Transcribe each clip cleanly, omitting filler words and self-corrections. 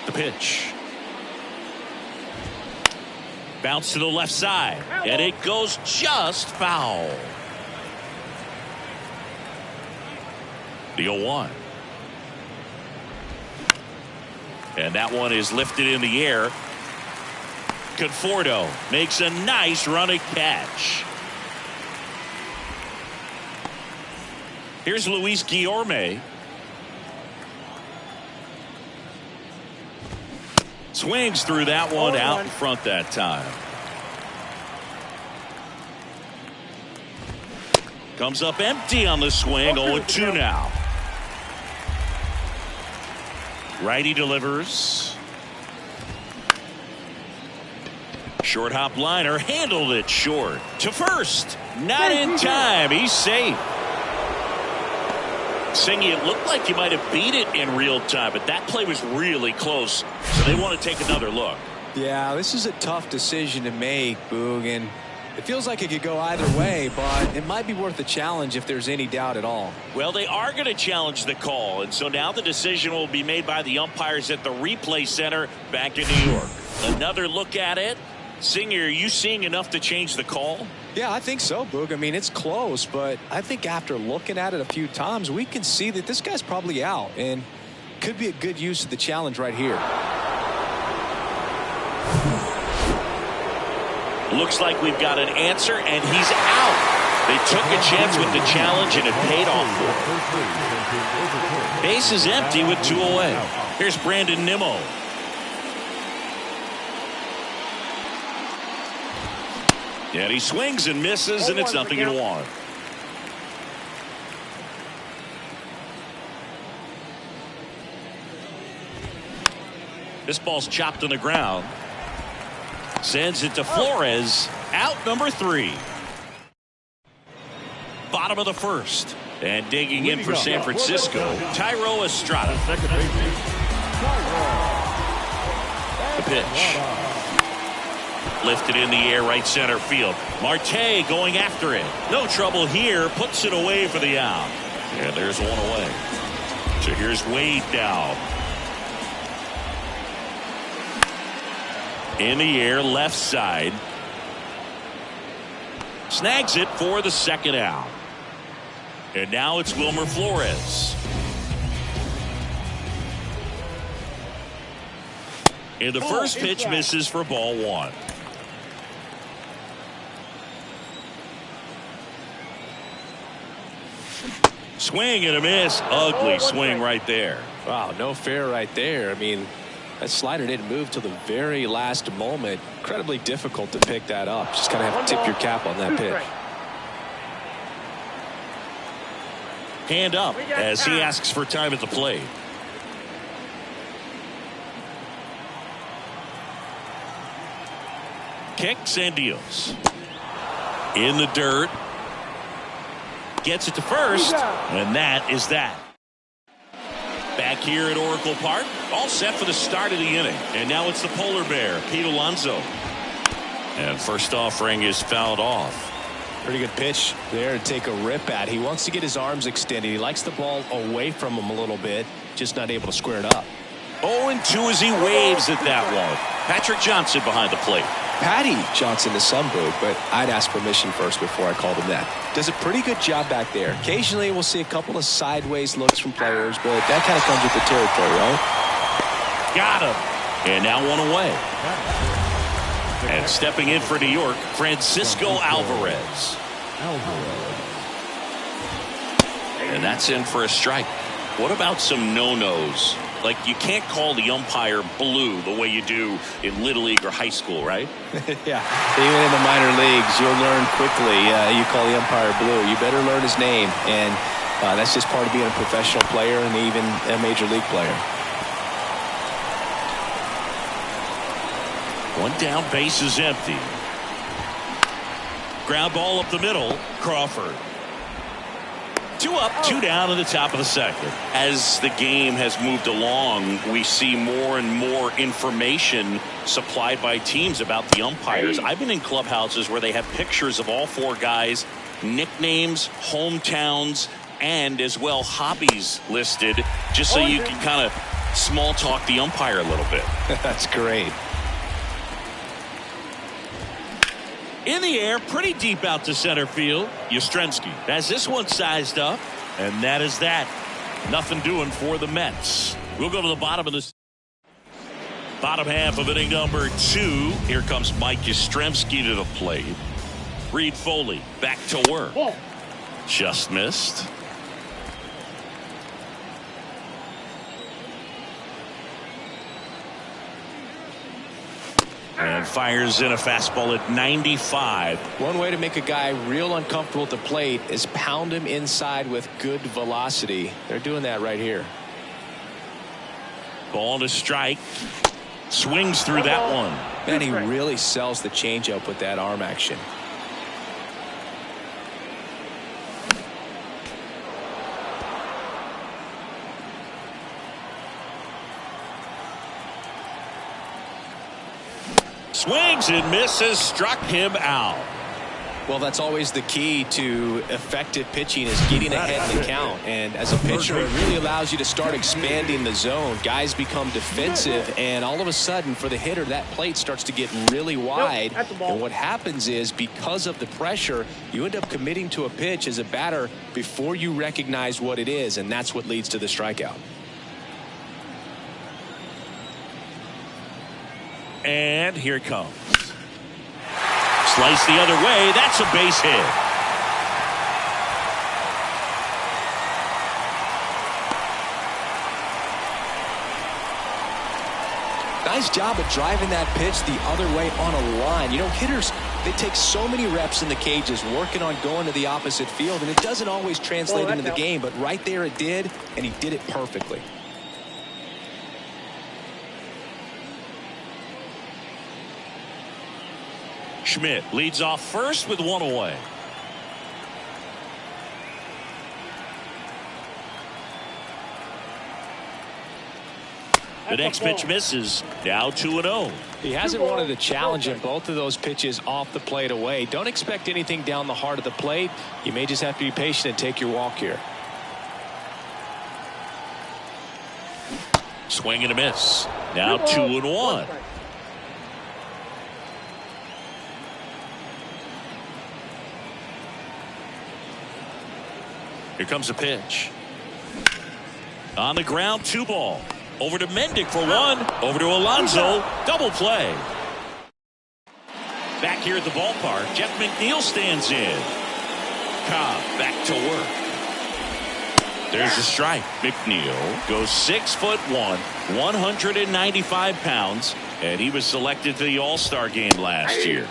The pitch. Bounce to the left side, and it goes just foul. The 0-1. And that one is lifted in the air. Conforto makes a nice running catch. Here's Luis Guillorme. Swings through that one out in front that time. Comes up empty on the swing. 0-2 now. Righty delivers. Short hop liner, handled it short to first. Not in time. He's safe. Singy, it looked like you might have beat it in real time, but that play was really close, so they want to take another look. Yeah, this is a tough decision to make, Boog, and it feels like it could go either way, but it might be worth a challenge if there's any doubt at all. Well, they are going to challenge the call, and so now the decision will be made by the umpires at the replay center back in New York. Another look at it. Singer, are you seeing enough to change the call? Yeah, I think so, Boog. I mean, it's close, but I think after looking at it a few times, we can see that this guy's probably out, and could be a good use of the challenge right here. Looks like we've got an answer, and he's out. They took a chance with the challenge, and it paid off for them. Base is empty with 2 away. Here's Brandon Nimmo. And he swings and misses, and it's 0-1. This ball's chopped on the ground. Sends it to Flores. Out number 3. Bottom of the first. And digging in for San Francisco, Thairo Estrada. The pitch. Lifted in the air, right center field. Marte going after it. No trouble here. Puts it away for the out. And there's one away. So here's Wade now. In the air, left side. Snags it for the second out. And now it's Wilmer Flores. And the first pitch misses for ball 1. Swing and a miss. Ugly swing right there. Wow, no fair right there. I mean, that slider didn't move till the very last moment. Incredibly difficult to pick that up. Just kind of have to tip your cap on that pitch. Hand up as he asks for time at the plate. Kicks and deals. In the dirt. Gets it to first, and that is that. Back here at Oracle Park, all set for the start of the inning. And now it's the polar bear, Pete Alonso. And first offering is fouled off. Pretty good pitch there to take a rip at. He wants to get his arms extended. He likes the ball away from him a little bit, just not able to square it up. 0-2 as he waves at that one. Patrick Johnson behind the plate. Patty Johnson to some, Boog, but I'd ask permission first before I called him that. Does a pretty good job back there. Occasionally we'll see a couple of sideways looks from players, but that kind of comes with the territory, right? Got him. And now one away. And stepping in for New York, Francisco Alvarez. And that's in for a strike. What about some no-nos? Like, you can't call the umpire blue the way you do in Little League or high school, right? Yeah, even in the minor leagues, you'll learn quickly. You call the umpire blue. You better learn his name, and that's just part of being a professional player and even a major league player. One down, base is empty. Ground ball up the middle, Crawford. 2 up, 2 down in the top of the second. As the game has moved along, we see more and more information supplied by teams about the umpires. I've been in clubhouses where they have pictures of all 4 guys, nicknames, hometowns, and as well hobbies listed, just so you can kind of small talk the umpire a little bit. That's great. In the air, pretty deep out to center field. Yastrzemski has this one sized up, and that is that. Nothing doing for the Mets. We'll go to the bottom of this. Bottom half of inning number 2. Here comes Mike Yastrzemski to the plate. Reed Foley back to work. Just missed. And fires in a fastball at 95. One way to make a guy real uncomfortable at the plate is pound him inside with good velocity. They're doing that right here. Ball to strike. Swings through that one. Man, he really sells the changeup with that arm action. Swings and misses, struck him out. Well, that's always the key to effective pitching, is getting ahead in the count. And as a pitcher, it really allows you to start expanding the zone. Guys become defensive, and all of a sudden, for the hitter, that plate starts to get really wide. And what happens is, because of the pressure, you end up committing to a pitch as a batter before you recognize what it is, and that's what leads to the strikeout. And here it comes. Slice the other way. That's a base hit. Nice job of driving that pitch the other way on a line. You know, hitters, they take so many reps in the cages working on going to the opposite field, and it doesn't always translate into the game, but right there it did, and he did it perfectly. Schmidt leads off first with one away. The next pitch misses. Now 2-0. He hasn't wanted to challenge him. Both of those pitches off the plate away. Don't expect anything down the heart of the plate. You may just have to be patient and take your walk here. Swing and a miss. Now 2-1. Here comes a pitch. On the ground, 2 ball. Over to Mendick for 1. Over to Alonso. Double play. Back here at the ballpark, Jeff McNeil stands in. Cobb back to work. There's a strike. McNeil goes 6'1", 195 pounds, and he was selected to the All-Star game last year.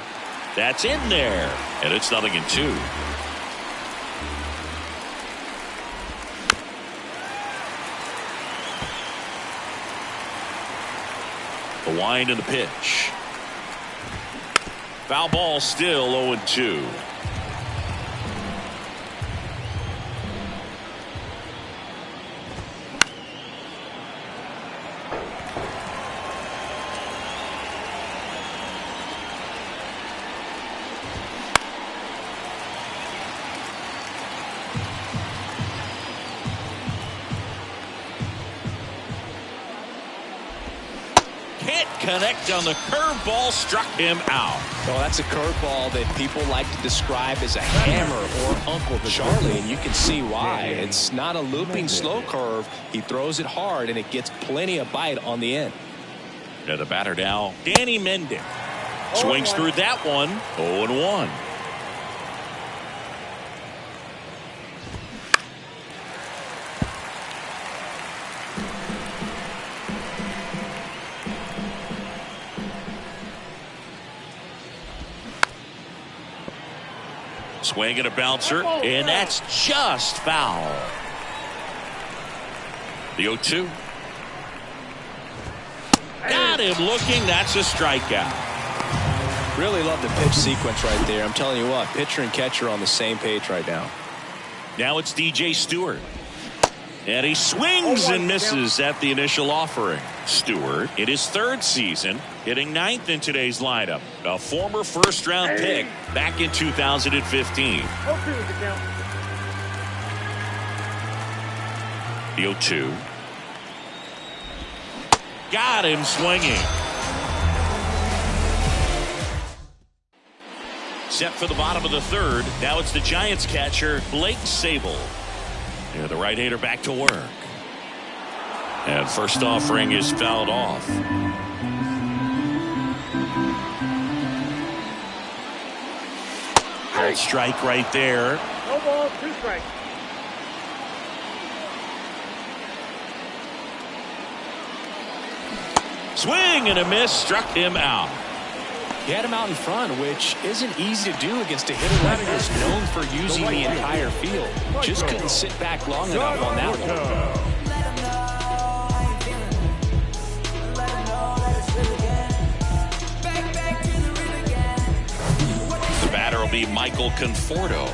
That's in there, and it's 0-2. The wind and the pitch. Foul ball, still 0-2. Connect on the curveball, struck him out. Well, that's a curveball that people like to describe as a hammer or Uncle Charlie, and you can see why. It's not a looping slow curve. He throws it hard, and it gets plenty of bite on the end. The batter now, Danny Mendick. Swings through that one, 0-1. Swing and a bouncer, and that's just foul. The 0-2. Got him looking. That's a strikeout. Really love the pitch sequence right there. I'm telling you what, pitcher and catcher on the same page right now. Now it's DJ Stewart. And he swings and misses at the initial offering. Stewart, in his 3rd season, hitting 9th in today's lineup. A former first-round pick back in 2015. The 0-2. Got him swinging. Set for the bottom of the third. Now it's the Giants catcher, Blake Sable. Yeah, the right-hander back to work. And first offering is fouled off. Called strike right there. No ball, 2 strikes. Swing and a miss, struck him out. He had him out in front, which isn't easy to do against a hitter like this, known for using the entire field. Just couldn't sit back long enough on that one. The batter will be Michael Conforto.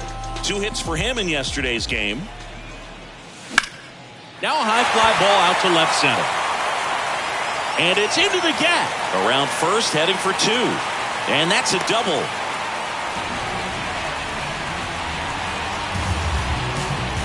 2 hits for him in yesterday's game. Now a high fly ball out to left center. And it's into the gap. Around first, heading for 2. And that's a double.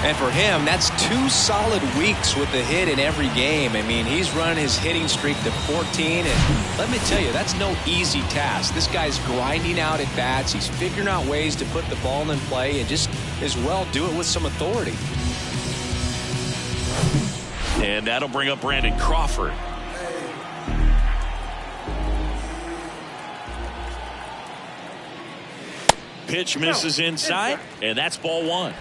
And for him, that's 2 solid weeks with the hit in every game. I mean, he's running his hitting streak to 14. And let me tell you, that's no easy task. This guy's grinding out at bats. He's figuring out ways to put the ball in play and just as well do it with some authority. And that'll bring up Brandon Crawford. Pitch misses inside, and that's ball 1.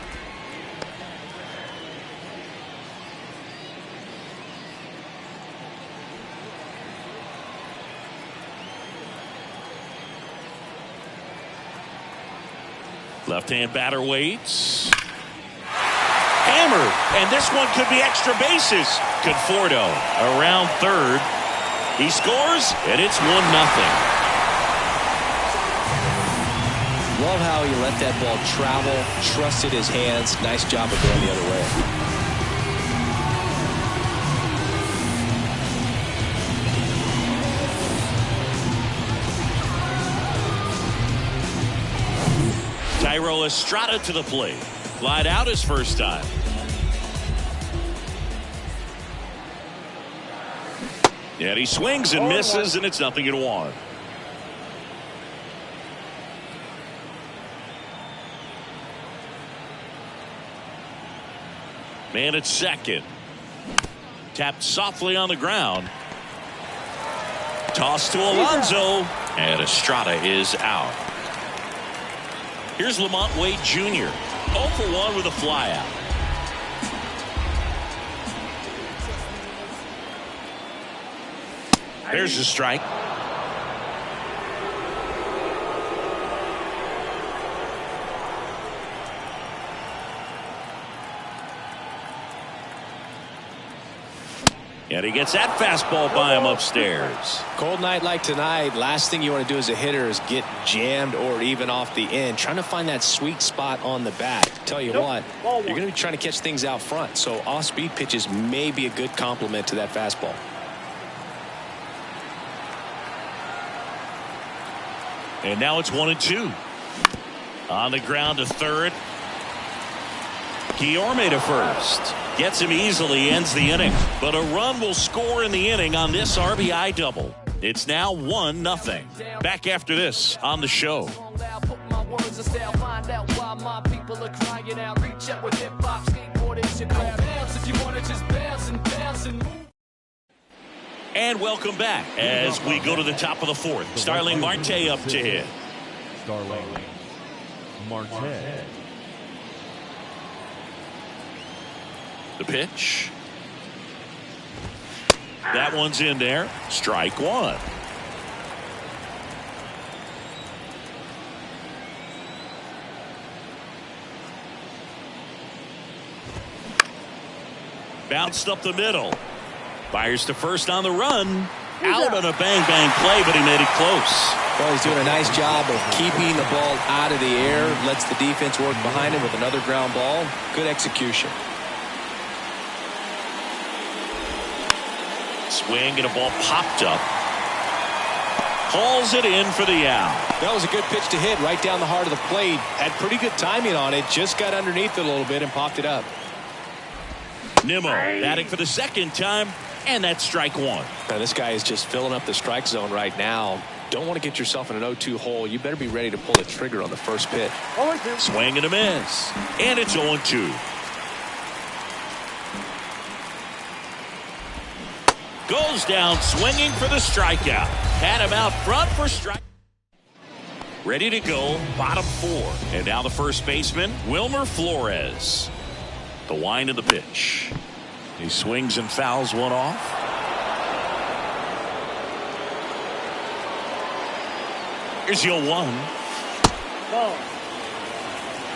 Left-hand batter waits. Hammered, and this one could be extra bases. Conforto around third. He scores, and it's 1-0. Love how he let that ball travel, trusted his hands. Nice job of going the other way. Tyro Estrada to the plate. Glide out his first time. And he swings and misses, and it's 0-1. Man at second. Tapped softly on the ground. Toss to Alonso. And Estrada is out. Here's Lamont Wade Jr. 0 for 1 with a flyout. There's a strike. And he gets that fastball by him upstairs. Cold night like tonight, last thing you want to do as a hitter is get jammed or even off the end. Trying to find that sweet spot on the bat. Tell you what, you're going to be trying to catch things out front. So off-speed pitches may be a good complement to that fastball. And now it's 1-2. On the ground to third. Guillorme to first. Gets him easily, ends the inning. But a run will score in the inning on this RBI double. It's now 1-0. Back after this on the show. And welcome back as we go to the top of the fourth. Starling Marte up to hit. Starling Marte. The pitch. That one's in there. Strike 1. Bounced up the middle. Fires to first on the run. Out on a bang-bang play, but he made it close. Well, he's doing a nice job of keeping the ball out of the air. Lets the defense work behind him with another ground ball. Good execution. Swing and a ball popped up. Hauls it in for the out. That was a good pitch to hit right down the heart of the plate. Had pretty good timing on it. Just got underneath it a little bit and popped it up. Nimmo batting for the second time. And that's strike one. Now, this guy is just filling up the strike zone right now. Don't want to get yourself in an 0-2 hole. You better be ready to pull the trigger on the first pitch. Swing and a miss. And it's 0-2. Goes down swinging for the strikeout. Had him out front for strike. Ready to go, bottom four. And now the first baseman, Wilmer Flores. The wind of the pitch. He swings and fouls one off. Here's your 1. Ball.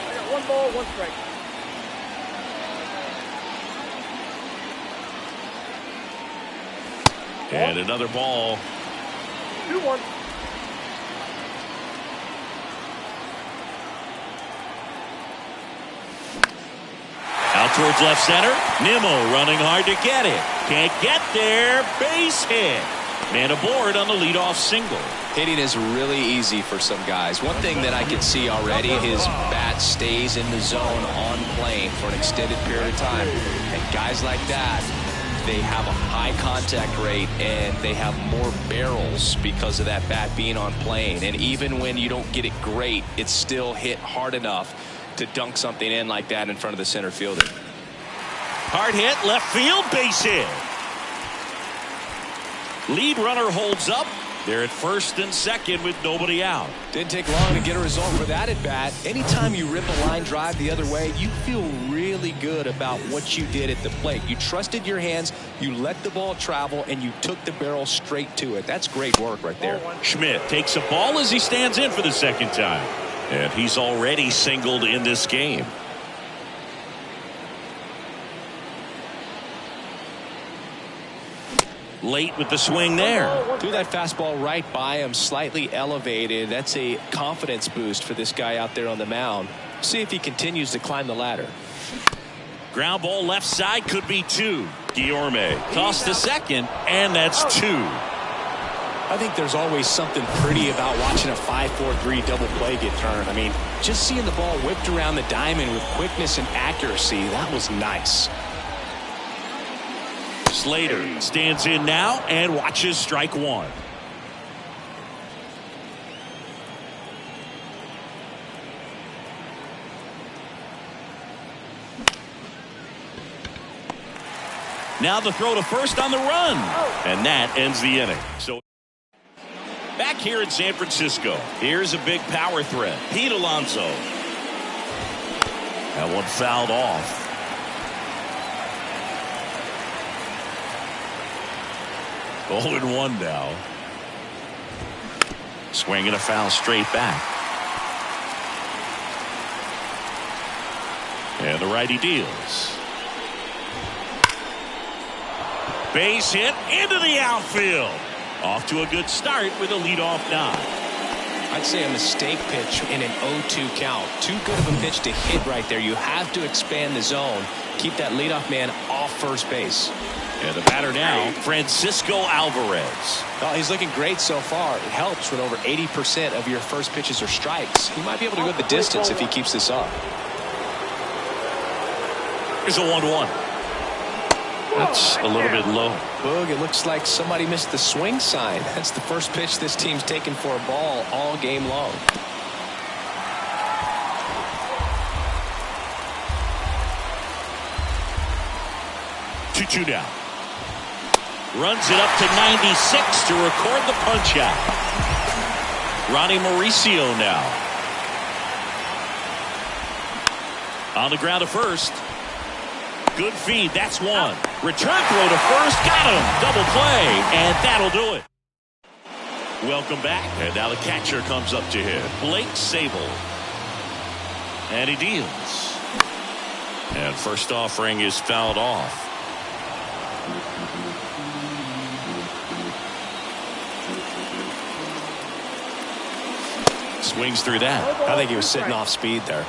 I got 1 ball, 1 strike. And another ball. 2-1. Out towards left center. Nimmo running hard to get it. Can't get there. Base hit. Man aboard on the leadoff single. Hitting is really easy for some guys. One thing that I can see already, his bat stays in the zone on plane for an extended period of time. And guys like that, they have a high contact rate and they have more barrels because of that bat being on plane. And even when you don't get it great, it's still hit hard enough to dunk something in like that in front of the center fielder. Hard hit, left field, base hit. Lead runner holds up. They're at first and second with nobody out. Didn't take long to get a result for that at bat. Anytime you rip a line drive the other way, you feel really good about what you did at the plate. You trusted your hands, you let the ball travel, and you took the barrel straight to it. That's great work right there. Schmidt takes a ball as he stands in for the second time. And he's already singled in this game. Late with the swing there. Threw that fastball right by him, slightly elevated. That's a confidence boost for this guy out there on the mound. See if he continues to climb the ladder. Ground ball left side, could be 2. Guillorme tossed to second, and that's 2. I think there's always something pretty about watching a 5-4-3 double play get turned. I mean, just seeing the ball whipped around the diamond with quickness and accuracy, that was nice. Slater stands in now and watches strike 1. Now the throw to first on the run. And that ends the inning. So back here in San Francisco, here's a big power threat. Pete Alonso. That one fouled off. Oh, and 1 now. Swinging a foul straight back. And the righty deals. Base hit into the outfield. Off to a good start with a leadoff nod. I'd say a mistake pitch in an 0-2 count. Too good of a pitch to hit right there. You have to expand the zone. Keep that leadoff man off first base. And the batter now, Francisco Alvarez. Well, he's looking great so far. It helps when over 80% of your first pitches are strikes. He might be able to go the distance if he keeps this up. Here's a 1-1. That's a little bit low. Boog, it looks like somebody missed the swing sign. That's the first pitch this team's taken for a ball all game long. 2-2 now. Runs it up to 96 to record the punch out. Ronnie Mauricio now. On the ground to first. Good feed. That's 1. Return throw to first. Got him. Double play. And that'll do it. Welcome back. And now the catcher comes up to him. Blake Sable. And he deals. And first offering is fouled off. Swings through that. I think he was sitting off speed there.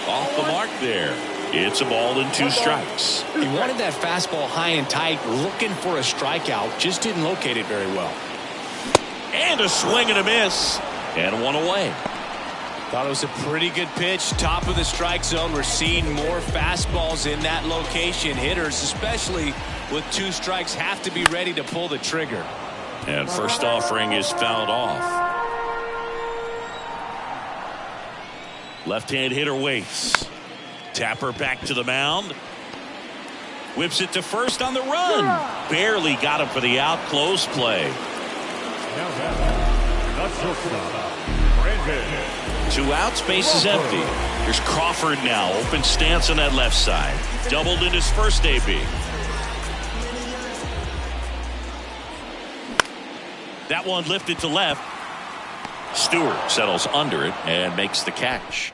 Off the mark there. It's a ball and 2 strikes. He wanted that fastball high and tight, looking for a strikeout. Just didn't locate it very well. And a swing and a miss. And 1 away. Thought it was a pretty good pitch. Top of the strike zone. We're seeing more fastballs in that location. Hitters, especially with 2 strikes, have to be ready to pull the trigger. And first offering is fouled off. Left-hand hitter waits. Tapper back to the mound. Whips it to first on the run. Barely got him for the out. Close play. Two outs, base is empty. Here's Crawford now. Open stance on that left side. Doubled in his first AB. That one lifted to left. Stewart settles under it and makes the catch.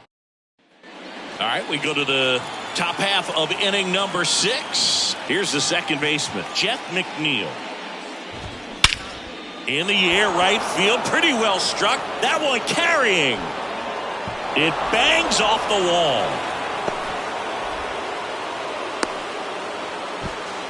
All right, we go to the top half of inning number 6. Here's the second baseman, Jeff McNeil. In the air, right field, pretty well struck. That one carrying. It bangs off the wall.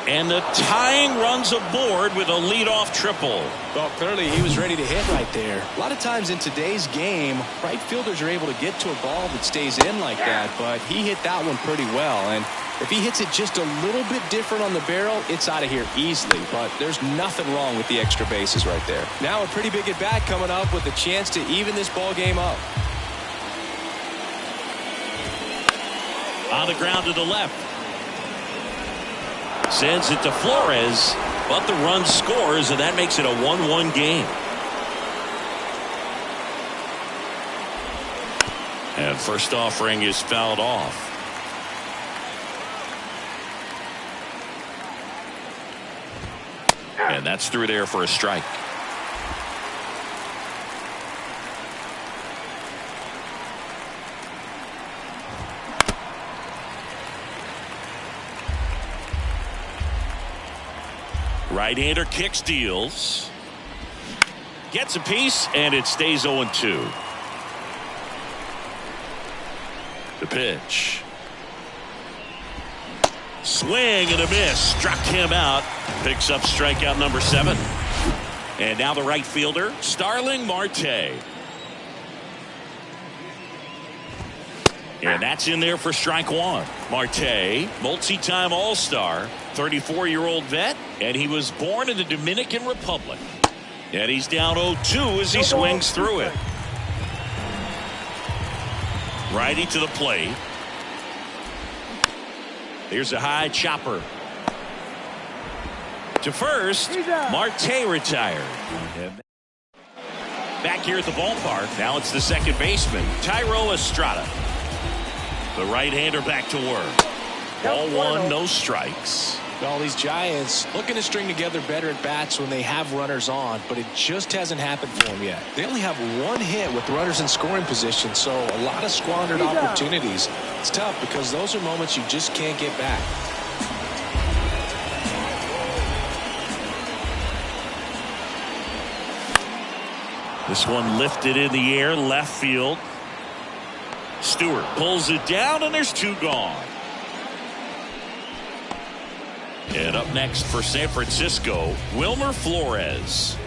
And the tying runs aboard with a leadoff triple. Well, clearly he was ready to hit right there. A lot of times in today's game, right fielders are able to get to a ball that stays in like that, but he hit that one pretty well. And if he hits it just a little bit different on the barrel, it's out of here easily. But there's nothing wrong with the extra bases right there. Now a pretty big at bat coming up with a chance to even this ball game up. On the ground to the left. Sends it to Flores, but the run scores, and that makes it a 1-1 game. And first offering is fouled off. And that's through there for a strike. Right-hander kicks, deals. Gets a piece, and it stays 0-2. The pitch. Swing and a miss. Struck him out. Picks up strikeout number 7. And now the right fielder, Starling Marte. And that's in there for strike 1. Marte, multi-time All-Star, 34-year-old vet, and he was born in the Dominican Republic. And he's down 0-2 as he swings through it. Righty to the plate. Here's a high chopper. To first, Marte retired. Back here at the ballpark, now it's the second baseman, Thairo Estrada. The right-hander back to work. Ball 1, no strikes. All these Giants looking to string together better at bats when they have runners on, but it just hasn't happened for them yet. They only have 1 hit with runners in scoring position, so a lot of squandered opportunities. It's tough because those are moments you just can't get back. This one lifted in the air, left field. Stewart pulls it down, and there's 2 gone. And up next for San Francisco, Wilmer Flores.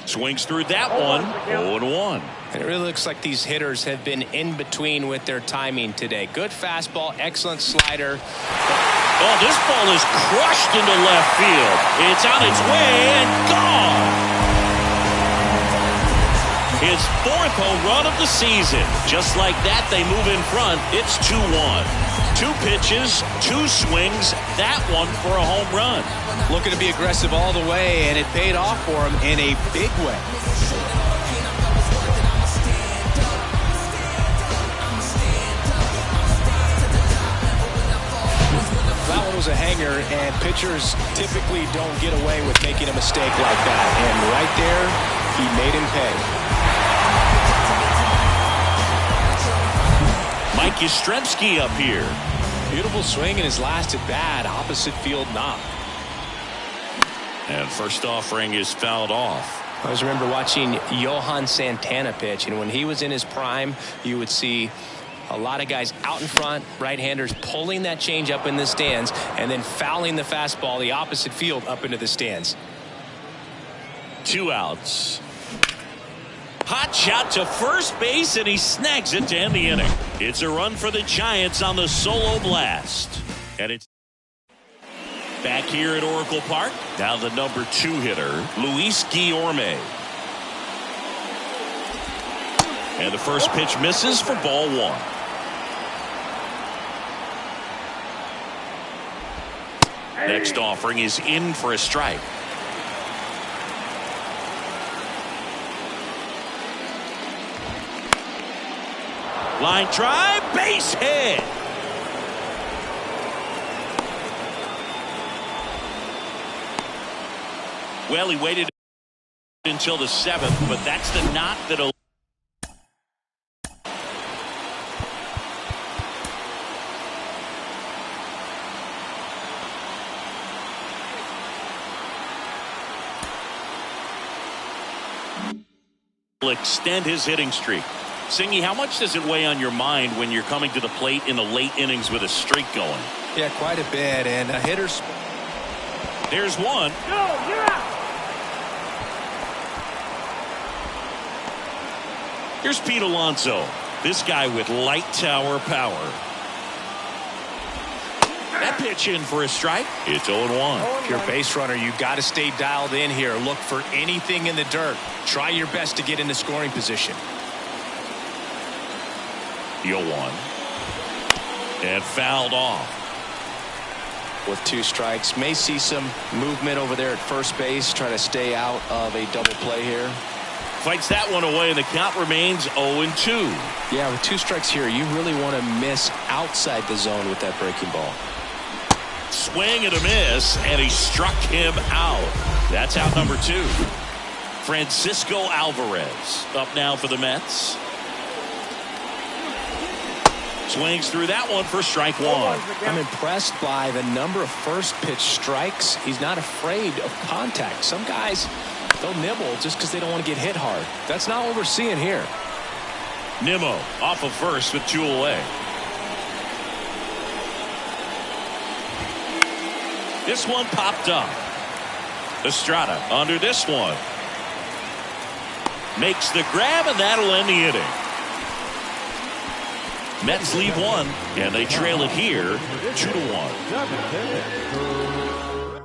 Swings through that one, 0-1. And it really looks like these hitters have been in between with their timing today. Good fastball, excellent slider. Oh, this ball is crushed into left field. It's on its way and gone. His 4th home run of the season. Just like that, they move in front. It's 2-1. 2 pitches, 2 swings, that one for a home run. Looking to be aggressive all the way, and it paid off for him in a big way. That one was a hanger, and pitchers typically don't get away with making a mistake like that. And right there, he made him pay. Mike Yastrzemski up here. Beautiful swing in his last at bat, opposite field knock. And first offering is fouled off. I always remember watching Johan Santana pitch, and when he was in his prime, you would see a lot of guys out in front, right-handers pulling that change up in the stands, and then fouling the fastball the opposite field up into the stands. 2 outs. Hot shot to first base, and he snags it to end the inning. It's a run for the Giants on the solo blast. And it's back here at Oracle Park. Now the number 2 hitter, Luis Guillorme. And the first pitch misses for ball 1. Next offering is in for a strike. Line drive, base hit. Well, he waited until the 7th, but that's the knock that'll extend his hitting streak. Singy, how much does it weigh on your mind when you're coming to the plate in the late innings with a streak going? Yeah, quite a bit. And hitters. There's one. No, you're out. Here's Pete Alonso. This guy with light tower power. That pitch in for a strike. It's 0-1. If you're a base runner, you got to stay dialed in here. Look for anything in the dirt. Try your best to get into scoring position. 0-1. And fouled off. With 2 strikes, may see some movement over there at first base. Try to stay out of a double play here. Fights that one away, and the count remains 0-2. Yeah, with 2 strikes here, you really want to miss outside the zone with that breaking ball. Swing and a miss, and he struck him out. That's out number 2. Francisco Alvarez up now for the Mets. Swings through that one for strike 1. I'm impressed by the number of first pitch strikes. He's not afraid of contact. Some guys, they'll nibble just because they don't want to get hit hard. That's not what we're seeing here. Nimmo off of first with 2 away. This one popped up. Estrada under this one. Makes the grab, and that'll end the inning. Mets lead 1, and they trail it here 2-1.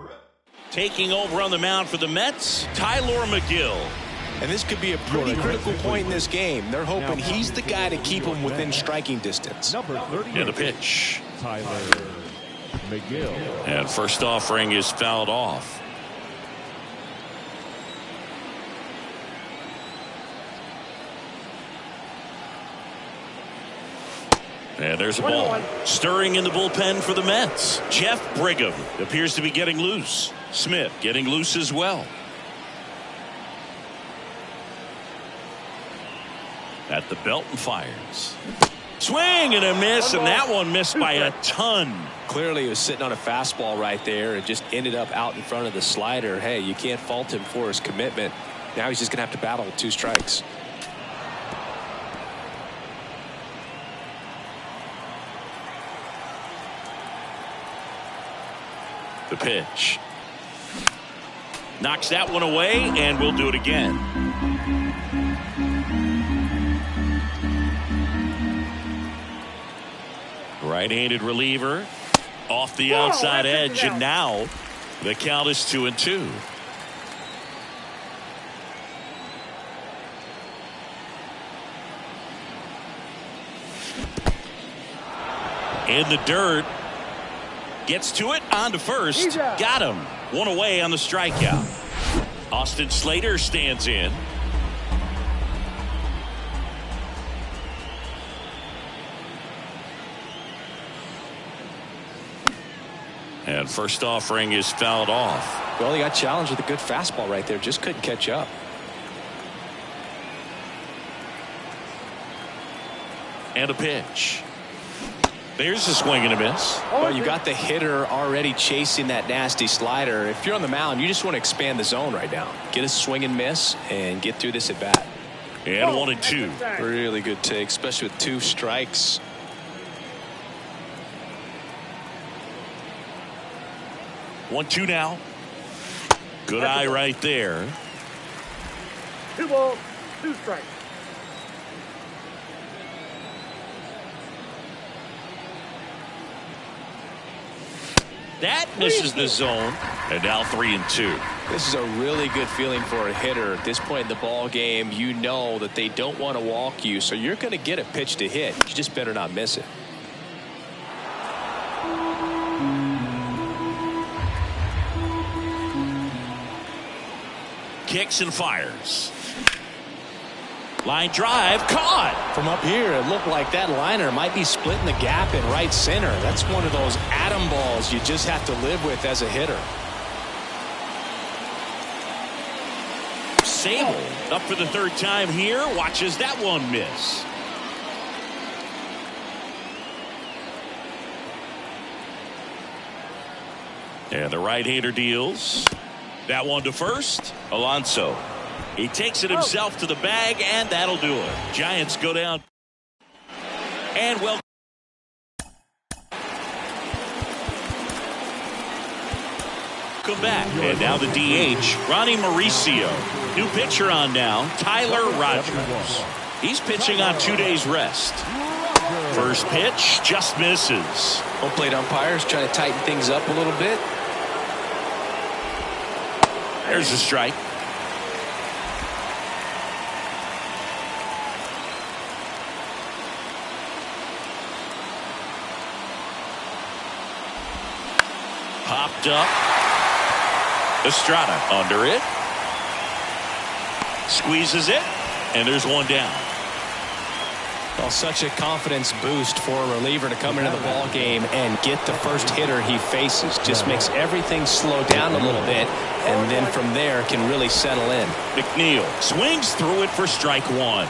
Taking over on the mound for the Mets, Tyler McGill. And this could be a pretty critical point in this game. They're hoping he's the guy to keep them within striking distance. And a pitch. Tyler McGill. And first offering is fouled off. And there's a ball. Stirring in the bullpen for the Mets. Jeff Brigham appears to be getting loose. Smith getting loose as well. At the belt and fires. Swing and a miss, and that one missed by a ton. Clearly, he was sitting on a fastball right there and just ended up out in front of the slider. Hey, you can't fault him for his commitment. Now he's just going to have to battle with 2 strikes. The pitch. Knocks that one away, and we'll do it again. Right-handed reliever off the outside edge, and now the count is 2-2. In the dirt. Gets to it, on to first. Got him. 1 away on the strikeout. Austin Slater stands in. And first offering is fouled off. Well, he got challenged with a good fastball right there. Just couldn't catch up. And a pitch. There's a swing and a miss. Well, you got the hitter already chasing that nasty slider. If you're on the mound, you just want to expand the zone right now. Get a swing and miss and get through this at bat. And 1-2. Really good take, especially with 2 strikes. One, 2 now. Good eye right there. 2 balls. 2 strikes. That misses the zone. And now 3-2. This is a really good feeling for a hitter at this point in the ball game. You know that they don't want to walk you, so you're going to get a pitch to hit. You just better not miss it. Kicks and fires. Line drive caught. From up here, it looked like that liner might be splitting the gap in right center. That's one of those atom balls you just have to live with as a hitter. Sable up for the 3rd time here. Watches that one miss. And the right-hander deals. That one to first. Alonso. He takes it himself to the bag, and that'll do it. Giants go down. And well. Come back. And now the DH, Ronnie Mauricio. New pitcher on now, Tyler Rogers. He's pitching on 2 days rest. First pitch just misses. Home plate umpires trying to tighten things up a little bit. There's a strike. Popped up. Estrada under it. Squeezes it. And there's one down. Well, such a confidence boost for a reliever to come into the ball game and get the first hitter he faces. Just makes everything slow down a little bit, and then from there can really settle in. McNeil swings through it for strike 1.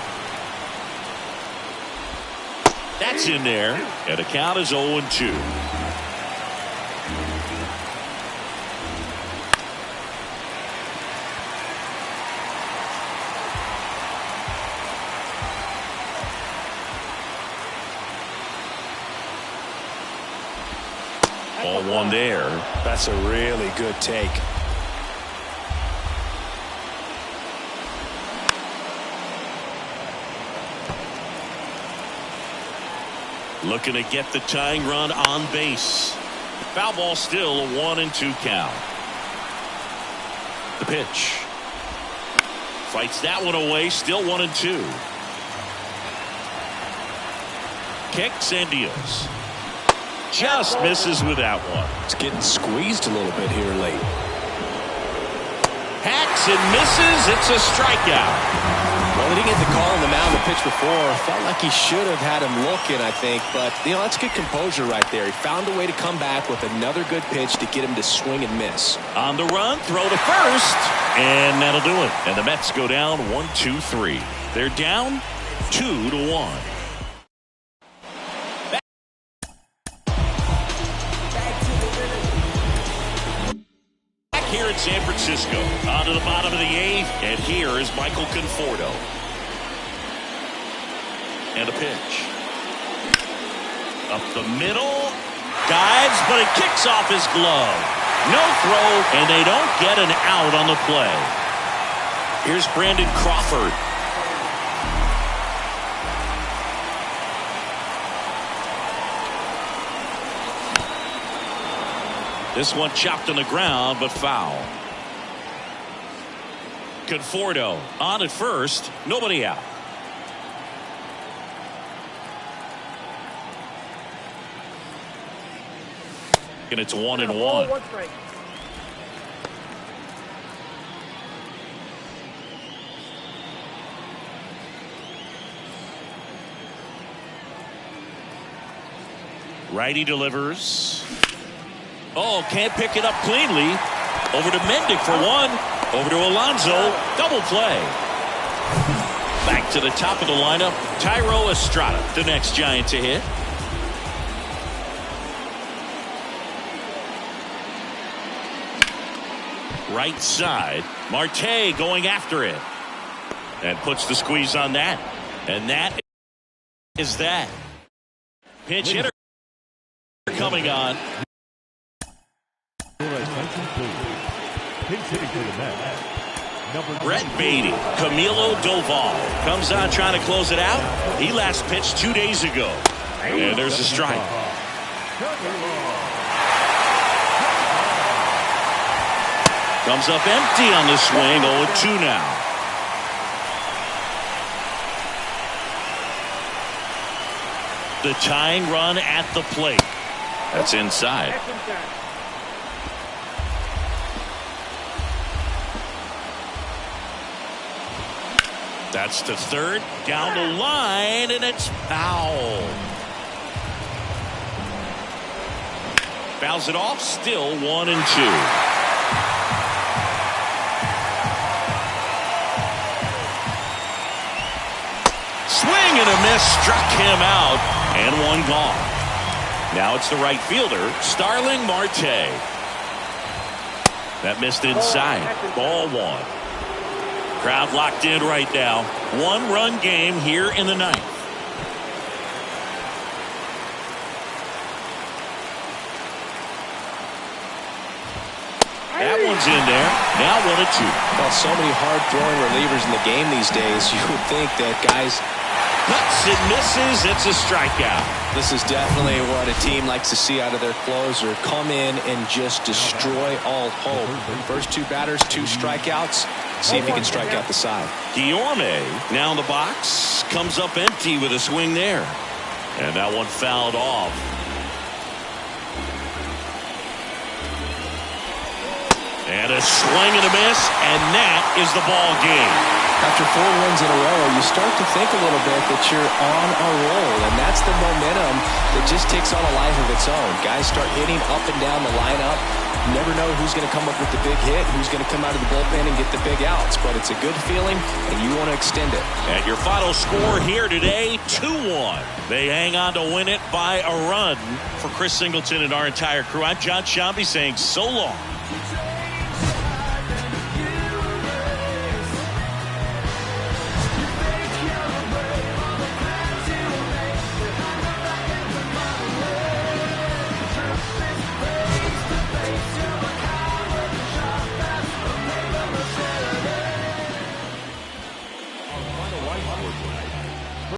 That's in there, and the count is 0-2. Ball 1 there. That's a really good take. Looking to get the tying run on base. Foul ball still, a 1-2 count. The pitch. Fights that one away, still 1-2. Kicks and deals. Just misses with that one. It's getting squeezed a little bit here late. Hacks and misses. It's a strikeout. Well, he didn't get the call on the mound the pitch before. Felt like he should have had him looking, I think. But, you know, that's good composure right there. He found a way to come back with another good pitch to get him to swing and miss. On the run, throw to first. And that'll do it. And the Mets go down 1-2-3. They're down 2-1. Here in San Francisco, on to the bottom of the 8th, and here is Michael Conforto. And a pitch. Up the middle, dives, but it kicks off his glove. No throw, and they don't get an out on the play. Here's Brandon Crawford. This one chopped on the ground, but foul. Conforto on at first, nobody out. And it's 1-1. Righty delivers. Oh, can't pick it up cleanly. Over to Mendick for one. Over to Alonso. Double play. Back to the top of the lineup. Thairo Estrada, the next Giant to hit. Right side. Marte going after it. And puts the squeeze on that. And that is that. Pinch hitter coming on. Pinch hitting for the Mets, Brett Beatty, Camilo Doval comes on trying to close it out. He last pitched 2 days ago. And there's a strike. Comes up empty on the swing. 0-2 now. The tying run at the plate. That's inside. That's to third, down the line, and it's foul. Fouls it off, still 1-2. Swing and a miss, struck him out, and one gone. Now it's the right fielder, Starling Marte. That missed inside. Ball one. Crowd locked in right now. One-run game here in the ninth. That one's in there. Now 1-2. Well, so many hard-throwing relievers in the game these days. You would think that guys cuts and misses. It's a strikeout. This is definitely what a team likes to see out of their closer. Come in and just destroy all hope. First two batters, 2 strikeouts. See if he can strike out the side. Guillorme now in the box. Comes up empty with a swing there. And that one fouled off. And a swing and a miss, and that is the ball game. After 4 wins in a row, you start to think a little bit that you're on a roll, and that's the momentum that just takes on a life of its own. Guys start hitting up and down the lineup. You never know who's going to come up with the big hit, who's going to come out of the bullpen and get the big outs, but it's a good feeling, and you want to extend it. And your final score here today, 2-1. They hang on to win it by a run. For Chris Singleton and our entire crew, I'm John Shambi saying so long.